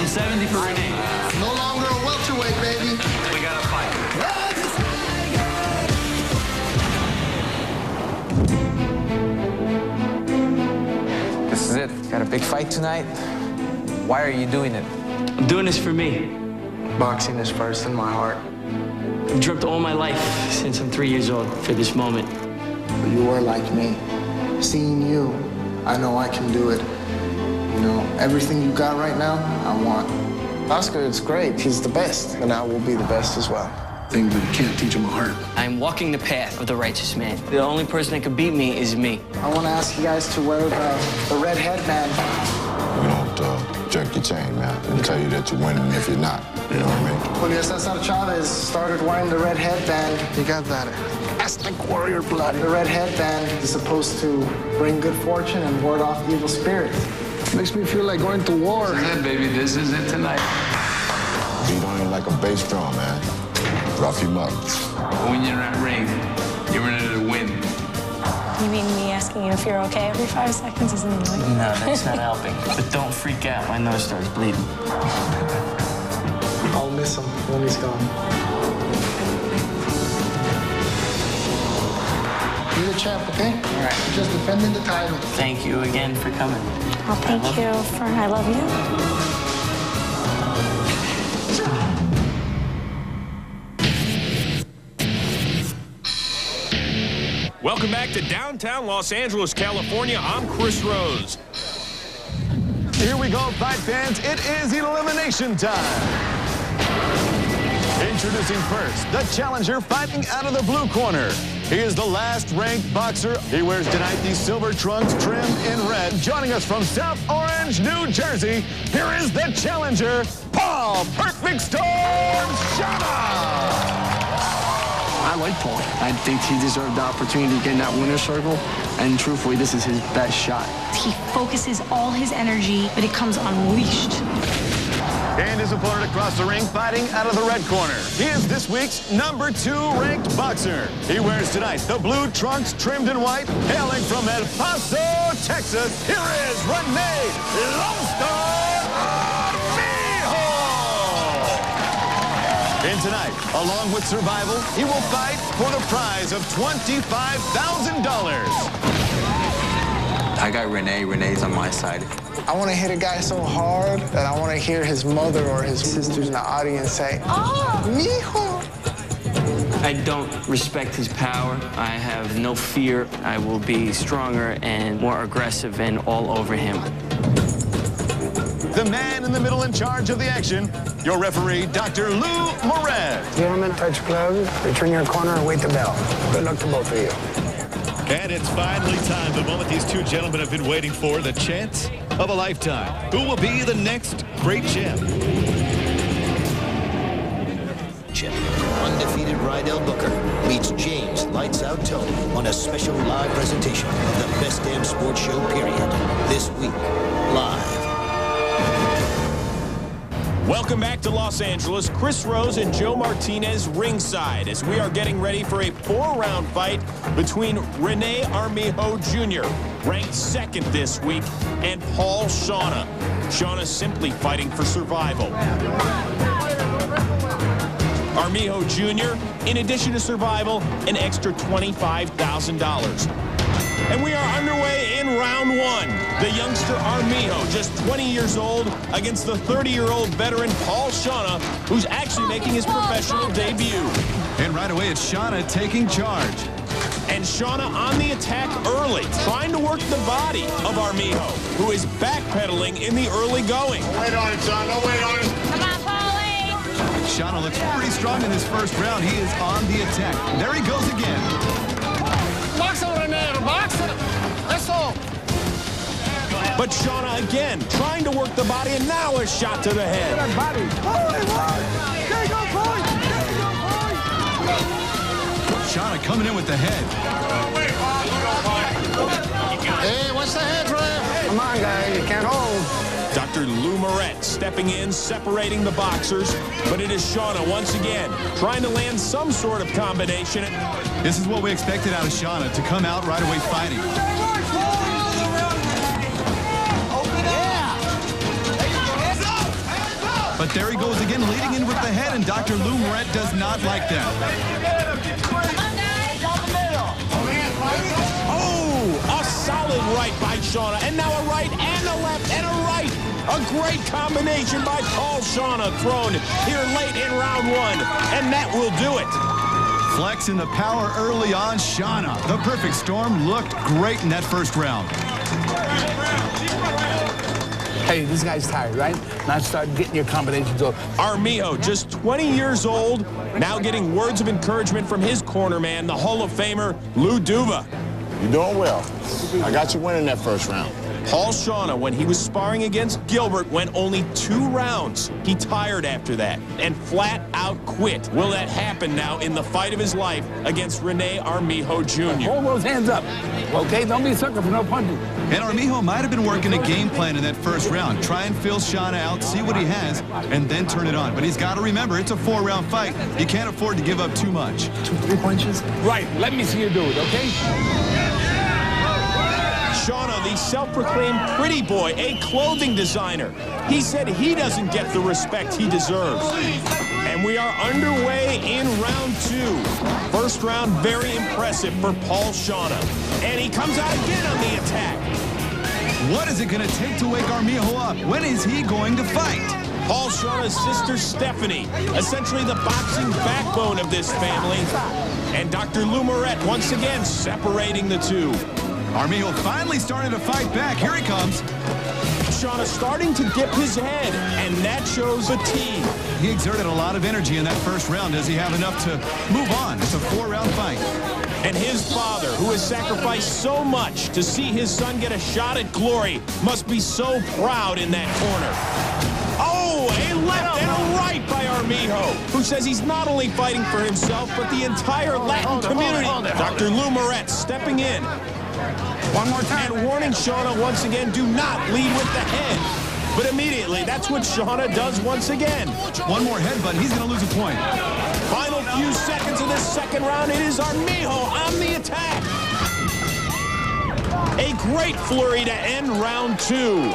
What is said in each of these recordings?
170 for Renee. No longer a welterweight, baby. We got to fight. This is it. Got a big fight tonight. Why are you doing it? I'm doing this for me. Boxing is first in my heart. I've dreamt all my life since I'm 3 years old for this moment. You are like me. Seeing you, I know I can do it. You know, everything you got right now, I want. Oscar is great. He's the best, and I will be the best as well. Thing, but you can't teach him a heart. I'm walking the path of the righteous man. The only person that can beat me is me. I want to ask you guys to wear the red headband. We don't jerk your chain, man. And tell you that you're winning if you're not. You know what I mean? Julio Cesar Chavez started wearing the red headband. He got that Aztec warrior blood. The red headband is supposed to bring good fortune and ward off evil spirits. Makes me feel like going to war. This is it, baby. This is it tonight. Beat on him like a bass drum, man. Rough him up. When you're in that ring, you're in it to win. You mean me asking you if you're okay every 5 seconds isn't annoying? No, that's not helping. But don't freak out. My nose starts bleeding. I'll miss him when he's gone. You're the champ, okay? All right. You're just defending the title. Thank you again for coming. Well, thank you for I love you. Welcome back to downtown Los Angeles, California. I'm Chris Rose. Here we go, fight fans. It is elimination time. Introducing first, the challenger fighting out of the blue corner. He is the last-ranked boxer. He wears tonight these silver trunks trimmed in red. Joining us from South Orange, New Jersey, here is the challenger, Paul Perfect Storm Shama. I like Paul. I think he deserved the opportunity to get in that winner's circle, and truthfully, this is his best shot. He focuses all his energy, but it comes unleashed. And his opponent across the ring fighting out of the red corner. He is this week's #2 ranked boxer. He wears tonight the blue trunks trimmed in white. Hailing from El Paso, Texas, here is Renee Lone Star Armijo. And tonight, along with Survival, he will fight for the prize of $25,000. I got Renee. Renee's on my side. I want to hit a guy so hard that I want to hear his mother or his sisters in the audience say, "Oh, mijo." I don't respect his power. I have no fear. I will be stronger and more aggressive and all over him. The man in the middle in charge of the action, your referee, Dr. Lou Moret. Gentlemen, touch gloves, return your corner, and wait the bell. Good luck to both of you. And it's finally time, the moment these two gentlemen have been waiting for, the chance of a lifetime. Who will be the next great champ? Undefeated Rydell Booker meets James Lights Out Tony on a special live presentation of the Best Damn Sports Show, period. This week, live. Welcome back to Los Angeles. Chris Rose and Joe Martinez ringside as we are getting ready for a 4-round fight between Rene Armijo Jr., ranked 2nd this week, and Paul Shama. Shama simply fighting for survival. Armijo Jr., in addition to survival, an extra $25,000. And we are underway in round 1. The youngster Armijo, just 20 years old, against the 30-year-old veteran Paul Shama, who's actually making his professional debut. And right away, it's Shama taking charge. And Shama on the attack early, trying to work the body of Armijo, who is backpedaling in the early going. Don't wait on it, son. Don't wait on it. Come on, Paulie. Shama looks pretty strong in this first round. He is on the attack. There he goes again. But Shama again trying to work the body, and now a shot to the head. Shama coming in with the head. Hey, what's the head, Ray? Come on, guys, you can't hold. Dr. Lou Moret stepping in, separating the boxers, but it is Shama once again trying to land some sort of combination. This is what we expected out of Shama, to come out right away fighting. But there he goes again, leading in with the head, and Dr. Lou Moret does not like that. Oh, a solid right by Shauna, and now a right and a left and a right. A great combination by Paul Shauna thrown here late in round one, and that will do it. Flexing the power early on, Shauna. The perfect storm looked great in that first round. Hey, this guy's tired, right? Now start getting your combinations off. Armijo, just 20 years old, now getting words of encouragement from his corner man, the Hall of Famer, Lou Duva. You're doing well. I got you winning that first round. Paul Shauna, when he was sparring against Gilbert, went only 2 rounds. He tired after that and flat out quit. Will that happen now in the fight of his life against Rene Armijo Jr.? Hold those hands up, okay? Don't be a sucker for no punches. And Armijo might have been working a game plan in that first round. Try and fill Shauna out, see what he has, and then turn it on. But he's got to remember, it's a 4-round fight. He can't afford to give up too much. 2-3 punches? Right, let me see you do it, okay? Shauna, the self-proclaimed pretty boy, a clothing designer. He said he doesn't get the respect he deserves. And we are underway in round 2. First round, very impressive for Paul Shauna. And he comes out again on the attack. What is it going to take to wake Armijo up? When is he going to fight? Paul Shauna's sister, Stephanie, essentially the boxing backbone of this family. And Dr. Lou Moret once again separating the two. Armijo finally starting to fight back. Here he comes. Shauna starting to dip his head, and that shows fatigue. He exerted a lot of energy in that first round. Does he have enough to move on? It's a 4-round fight. And his father, who has sacrificed so much to see his son get a shot at glory, must be so proud in that corner. Oh, a left and a right by Armijo, who says he's not only fighting for himself, but the entire Latin community. Dr. Lou Moret stepping in. One more time. And warning Shauna once again, do not lead with the head. But immediately, that's what Shauna does once again. One more headbutt, he's going to lose a point. Final few seconds of this second round, it is Armijo on the attack. A great flurry to end round 2.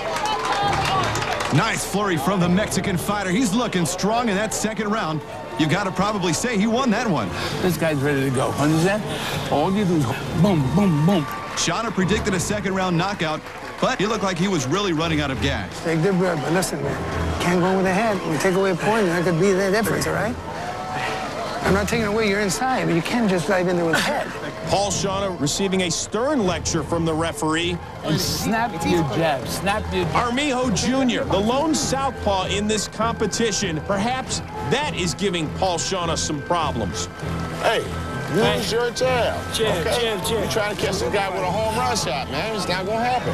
Nice flurry from the Mexican fighter. He's looking strong in that second round. You got to probably say he won that one. This guy's ready to go, understand? All you do is boom, boom, boom. Shauna predicted a second-round knockout, but he looked like he was really running out of gas. Take good breath, but listen, man. Can't go with the head. When you take away a point, that could be the difference, all right? I'm not taking away your inside, but you can't just dive in there with the head. Paul Shauna receiving a stern lecture from the referee. And snap your jab, snap your jab. Armijo Jr., the lone southpaw in this competition. Perhaps that is giving Paul Shauna some problems. Hey, use your jab. Jab, okay? jab, jab. You're trying to catch the guy with a home run shot, man. It's not going to happen.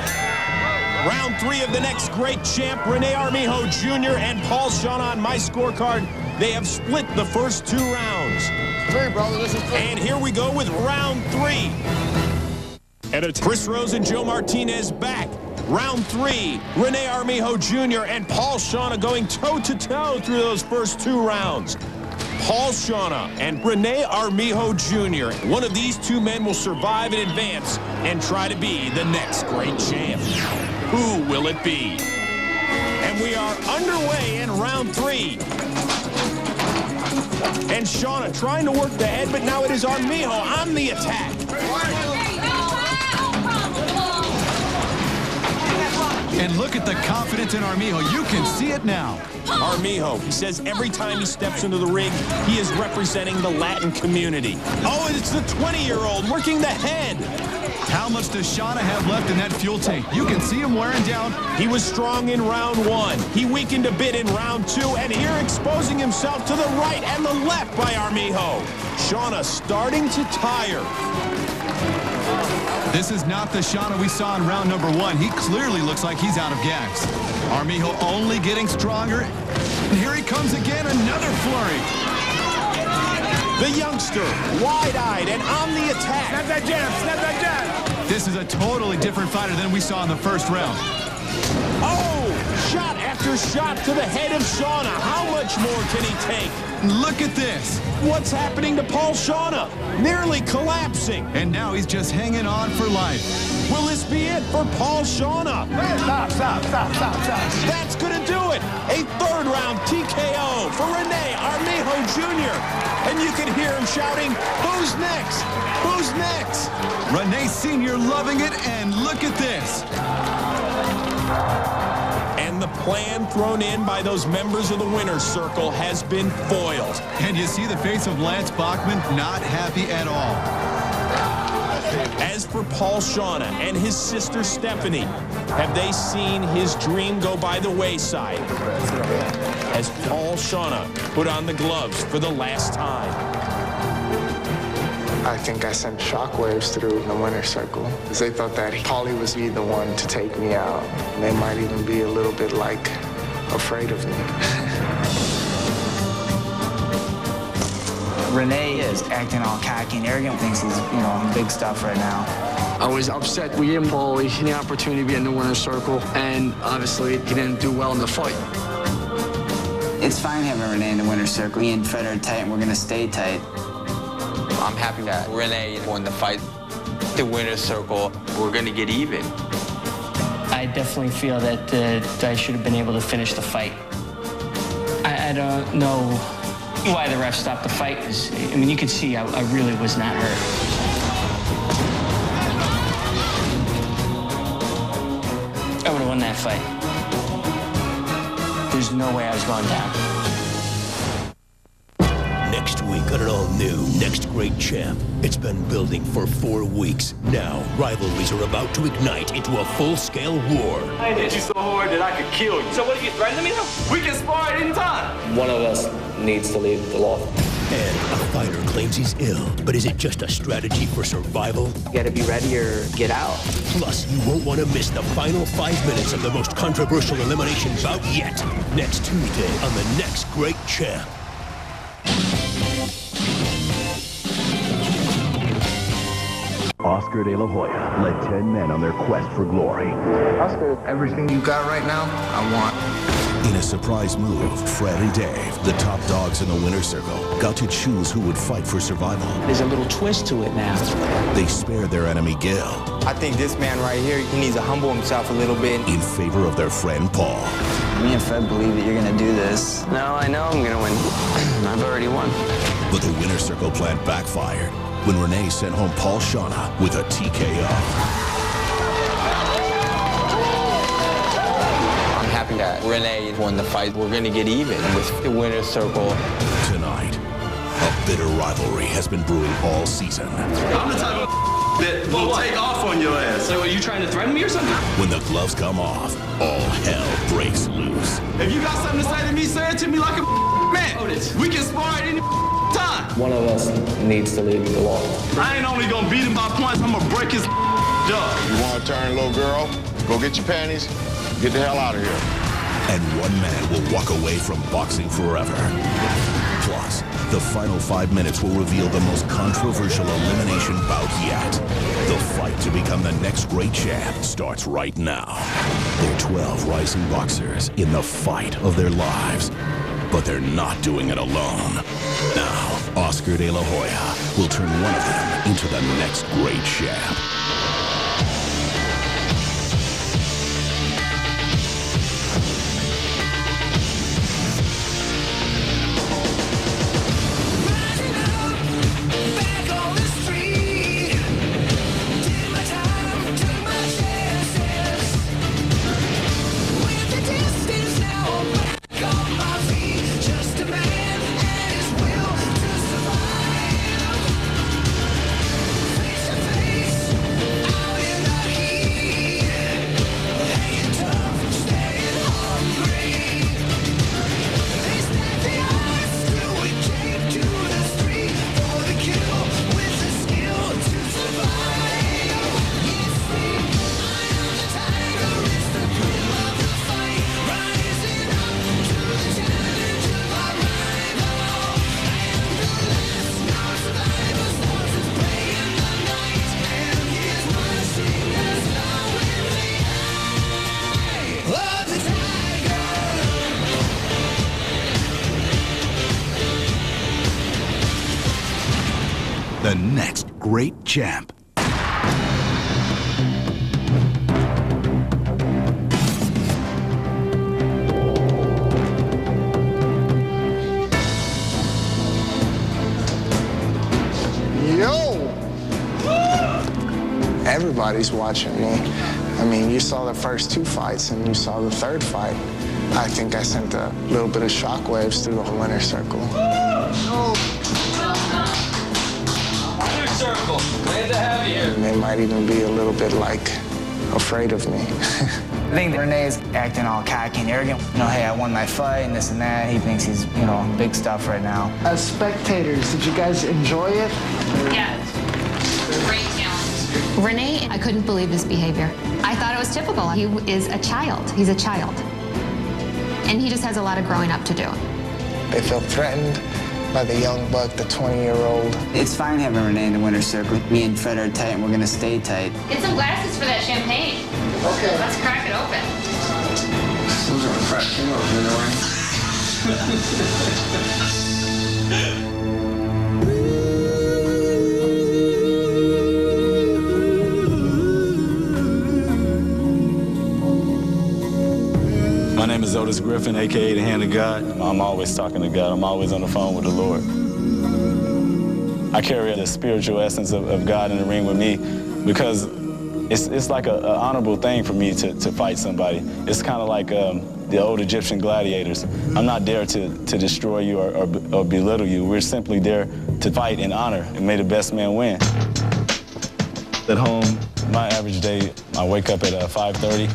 Round 3 of the next great champ, Rene Armijo Jr. and Paul Shauna on my scorecard. They have split the first 2 rounds. 3, brother. This is 3. And here we go with round 3. And Chris Rose and Joe Martinez back. Round 3, Rene Armijo Jr. and Paul Shauna going toe-to-toe through those first 2 rounds. Paul Shauna and Rene Armijo Jr. One of these 2 men will survive and advance and try to be the next great champ. Who will it be? And we are underway in round 3. And Shauna trying to work the head, but now it is Armijo on the attack. And look at the confidence in Armijo. You can see it now. Armijo, he says every time he steps into the ring, he is representing the Latin community. Oh, and it's the 20-year-old working the head. How much does Shauna have left in that fuel tank? You can see him wearing down. He was strong in round 1. He weakened a bit in round 2, and here exposing himself to the right and the left by Armijo. Shauna starting to tire. This is not the Shauna we saw in round number 1. He clearly looks like he's out of gas. Armijo only getting stronger. And here he comes again, another flurry. The youngster, wide-eyed and on the attack. Snap that jab, snap that jab. This is a totally different fighter than we saw in the first round. Oh, shot after shot to the head of Shauna. How much more can he take? Look at this. What's happening to Paul Shauna? Nearly collapsing. And now he's just hanging on for life. Will this be it for Paul Shauna? Stop. That's going to do it. A 3rd round TKO And you can hear him shouting, "Who's next? Who's next?" Renee Sr. loving it, and look at this. And the plan thrown in by those members of the winner's circle has been foiled. And you see the face of Lance Bachman, not happy at all. As for Paul Shauna and his sister Stephanie, have they seen his dream go by the wayside? As Paul Shauna put on the gloves for the last time. I think I sent shockwaves through the winner's circle because they thought that Paulie was the one to take me out. And they might even be a little bit like afraid of me. Renee is acting all cocky and arrogant, thinks he's, big stuff right now. I was upset we gave Paulie the opportunity to be in the winner's circle, and obviously he didn't do well in the fight. It's fine having Renee in the winner's circle. Me and Fred are tight, and we're going to stay tight. I'm happy that Renee won the fight. The winner's circle, we're going to get even. I definitely feel that I should have been able to finish the fight. I don't know why the ref stopped the fight. I mean, you could see I really was not hurt. I would have won that fight. There's no way I was going down. Next week on an all-new Next Great Champ. It's been building for 4 weeks. Now, rivalries are about to ignite into a full-scale war. I hit you so hard that I could kill you. So what are you threatening me now? We can spar at any time. One of us needs to leave the loft. And a fighter claims he's ill, but is it just a strategy for survival? You gotta be ready or get out. Plus, you won't want to miss the final 5 minutes of the most controversial elimination bout yet. Next Tuesday on the Next Great Champ. Oscar De La Hoya led 10 men on their quest for glory. Oscar, everything you got right now, I want. In a surprise move, Fred and Dave, the top dogs in the winner's circle, got to choose who would fight for survival. There's a little twist to it now. They spared their enemy Gil. I think this man right here, he needs to humble himself a little bit. In favor of their friend Paul. Me and Fred believe that you're going to do this. No, I know I'm gonna win. I've already won. But the winner's circle plan backfired when Renee sent home Paul Shauna with a TKO. Happy that Renee won the fight. We're going to get even with the winner's circle. Tonight, a bitter rivalry has been brewing all season. I'm the type of that will take off on your ass. So are you trying to threaten me or something? When the gloves come off, all hell breaks loose. If you got something to say to me, say it to me like a man. We can spar at any time. One of us needs to leave the loft. I ain't only gonna beat him by points, I'm gonna break his jaw. You want to turn, little girl? Go get your panties. Get the hell out of here. And one man will walk away from boxing forever. Plus, the final 5 minutes will reveal the most controversial elimination bout yet. The fight to become the next great champ starts right now. They're 12 rising boxers in the fight of their lives. But they're not doing it alone. Now, Oscar De La Hoya will turn one of them into the next great champ. The next great champ. Everybody's watching me. I mean, you saw the first 2 fights and you saw the 3rd fight. I think I sent a little bit of shockwaves through the whole winner's circle. Winner's circle, glad to have you here. And they might even be a little bit, like, afraid of me. I think Renee's acting all cocky and arrogant. You know, hey, I won my fight and this and that. He thinks he's, you know, big stuff right now. As spectators, did you guys enjoy it? Yeah. Great challenge. Renee, I couldn't believe his behavior. I thought it was typical. He is a child. He's a child. And he just has a lot of growing up to do. They feel threatened by the young buck, the 20-year-old. It's fine having Renee in the winner's circle. Me and Fred are tight, and we're gonna stay tight. Get some glasses for that champagne. Okay. Let's crack it open. Those are cracking My name is Otis Griffin, a.k.a. the Hand of God. I'm always talking to God. I'm always on the phone with the Lord. I carry the spiritual essence of God in the ring with me because it's like an honorable thing for me to fight somebody. It's kind of like the old Egyptian gladiators. I'm not there to destroy you or belittle you. We're simply there to fight in honor and may the best man win. At home, my average day, I wake up at 5:30.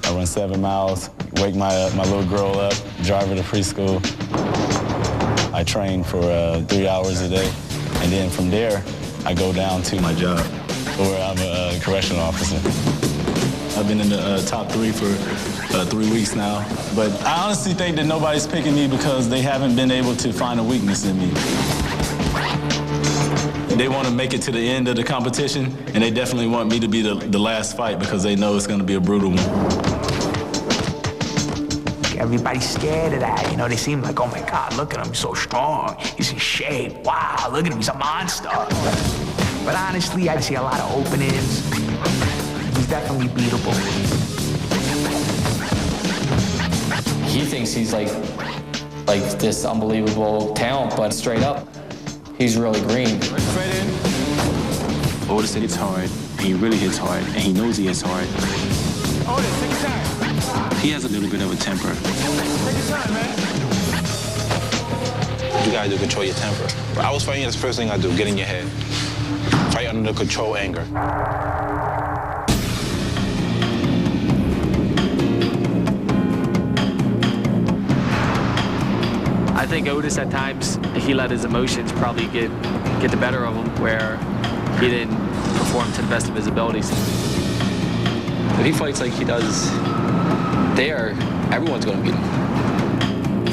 I run 7 miles, wake my little girl up, drive her to preschool. I train for 3 hours a day, and then from there, I go down to my job, where I'm a correctional officer. I've been in the top 3 for 3 weeks now, but I honestly think that nobody's picking me because they haven't been able to find a weakness in me. They want to make it to the end of the competition, and they definitely want me to be the last fight because they know it's going to be a brutal one. Everybody's scared of that. You know, they seem like, oh my God, look at him, he's so strong. He's in shape. Wow, look at him, he's a monster. But honestly, I see a lot of openings. He's definitely beatable. He thinks he's like this unbelievable talent, but straight up, he's really green. Otis hits hard, and he really hits hard, and he knows he hits hard. Otis, take your time. He has a little bit of a temper. Take your time, man. What you gotta do, control your temper. When I was fighting, that's the first thing I do, get in your head. Fight under control anger. I think Otis, at times, he let his emotions probably get the better of him, where he didn't perform to the best of his abilities. If he fights like he does there, everyone's going to beat him.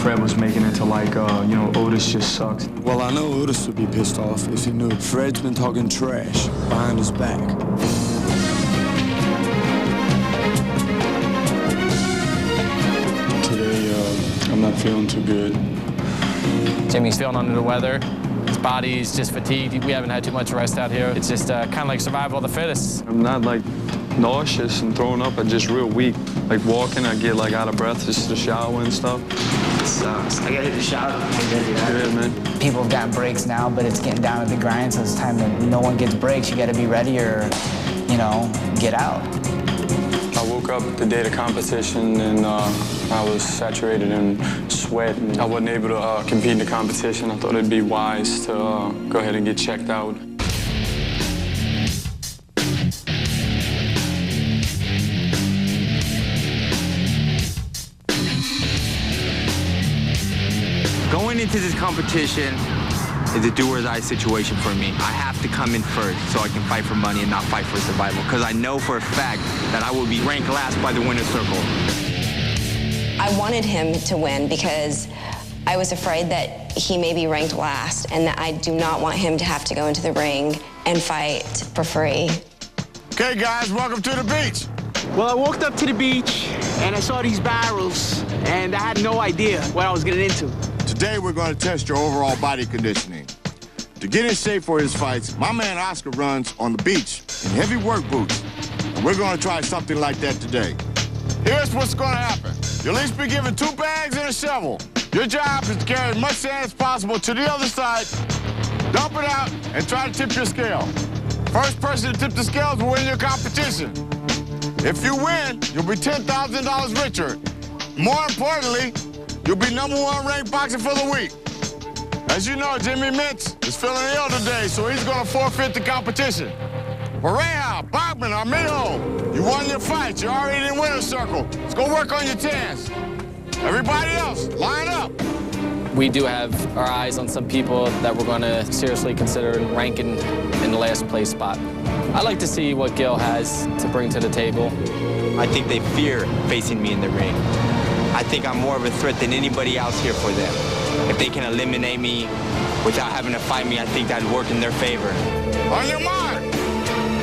Fred was making it to like, Otis just sucks. Well, I know Otis would be pissed off if he knew Fred's been talking trash behind his back. Today, I'm not feeling too good. Jimmy's feeling under the weather. His body's just fatigued. We haven't had too much rest out here. It's just kind of like survival of the fittest. I'm not like nauseous and throwing up, I'm just real weak. Like walking, I get like out of breath just to shower and stuff. It sucks. I gotta hit the shower. Yeah, man. People have gotten breaks now, but it's getting down to the grind, so it's time that no one gets breaks. You gotta be ready or, get out. I woke up the day of the competition and I was saturated in sweat. And I wasn't able to compete in the competition. I thought it'd be wise to go ahead and get checked out. Going into this competition is a do-or-die situation for me. I have to come in first so I can fight for money and not fight for survival, because I know for a fact that I will be ranked last by the winner's circle. I wanted him to win because I was afraid that he may be ranked last and that I do not want him to have to go into the ring and fight for free. Okay, guys, welcome to the beach. Well, I walked up to the beach and I saw these barrels and I had no idea what I was getting into. Today, we're going to test your overall body conditioning. To get in shape for his fights, my man Oscar runs on the beach in heavy work boots. And we're going to try something like that today. Here's what's going to happen. You'll each be given 2 bags and a shovel. Your job is to carry as much sand as possible to the other side, dump it out, and try to tip your scale. First person to tip the scales will win your competition. If you win, you'll be $10,000 richer. More importantly, you'll be #1 ranked boxer for the week. As you know, Jimmy Mitch is feeling ill today, so he's gonna forfeit the competition. Pareja, Bachman, Armijo, you won your fight. You're already in winner's circle. Let's go work on your tans. Everybody else, line up. We do have our eyes on some people that we're going to seriously consider ranking in the last place spot. I'd like to see what Gil has to bring to the table. I think they fear facing me in the ring. I think I'm more of a threat than anybody else here for them. If they can eliminate me without having to fight me, I think that'd work in their favor. On your mark,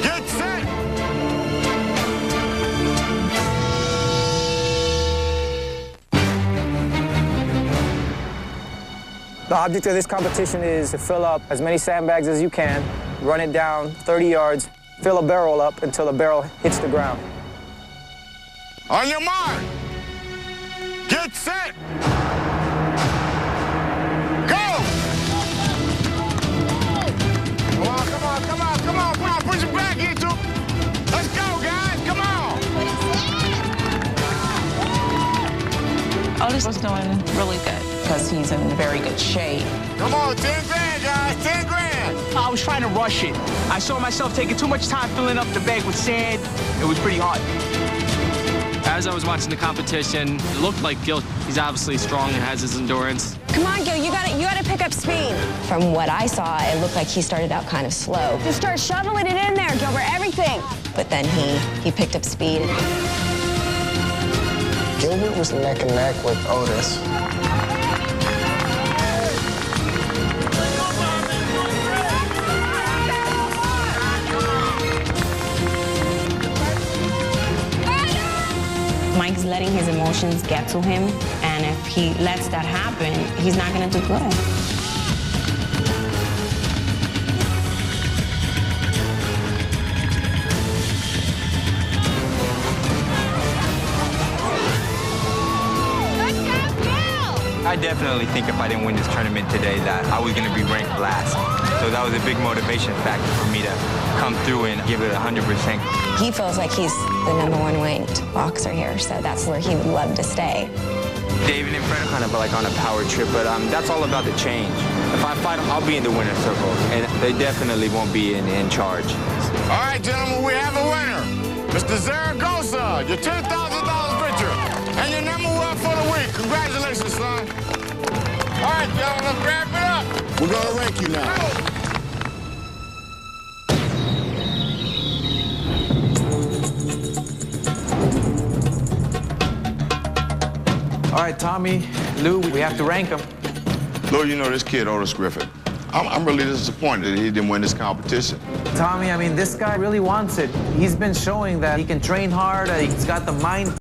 get set. The object of this competition is to fill up as many sandbags as you can, run it down 30 yards, fill a barrel up until the barrel hits the ground. On your mark, get set. Go! Come on, push it back into. Let's go, guys, come on. Otis was doing really good because he's in very good shape. Come on, 10 grand, guys, 10 grand. I was trying to rush it. I saw myself taking too much time filling up the bag with sand. It was pretty hard. As I was watching the competition, it looked like Gil, he's obviously strong and has his endurance. Come on, Gil, you gotta pick up speed. From what I saw, it looked like he started out kind of slow. Just start shoveling it in there, Gilbert, everything. But then he picked up speed. Gilbert was neck and neck with Otis. Mike's letting his emotions get to him, and if he lets that happen, he's not gonna do good. I definitely think if I didn't win this tournament today that I was going to be ranked last. So that was a big motivation factor for me to come through and give it 100%. He feels like he's the #1 ranked boxer here, so that's where he would love to stay. David and Fred are kind of like on a power trip, but that's all about the change. If I fight them, I'll be in the winner's circle, and they definitely won't be in charge. All right, gentlemen, we have a winner. Mr. Zaragoza, you're $10,000 richer, and you're #1 for the week. Congratulations, son. All right, gentlemen, let's wrap it up. We're going to rank you now. All right, Tommy, Lou, we have to rank them. Lou, you know this kid, Otis Griffin. I'm really disappointed that he didn't win this competition. Tommy, I mean, this guy really wants it. He's been showing that he can train hard, he's got the mind.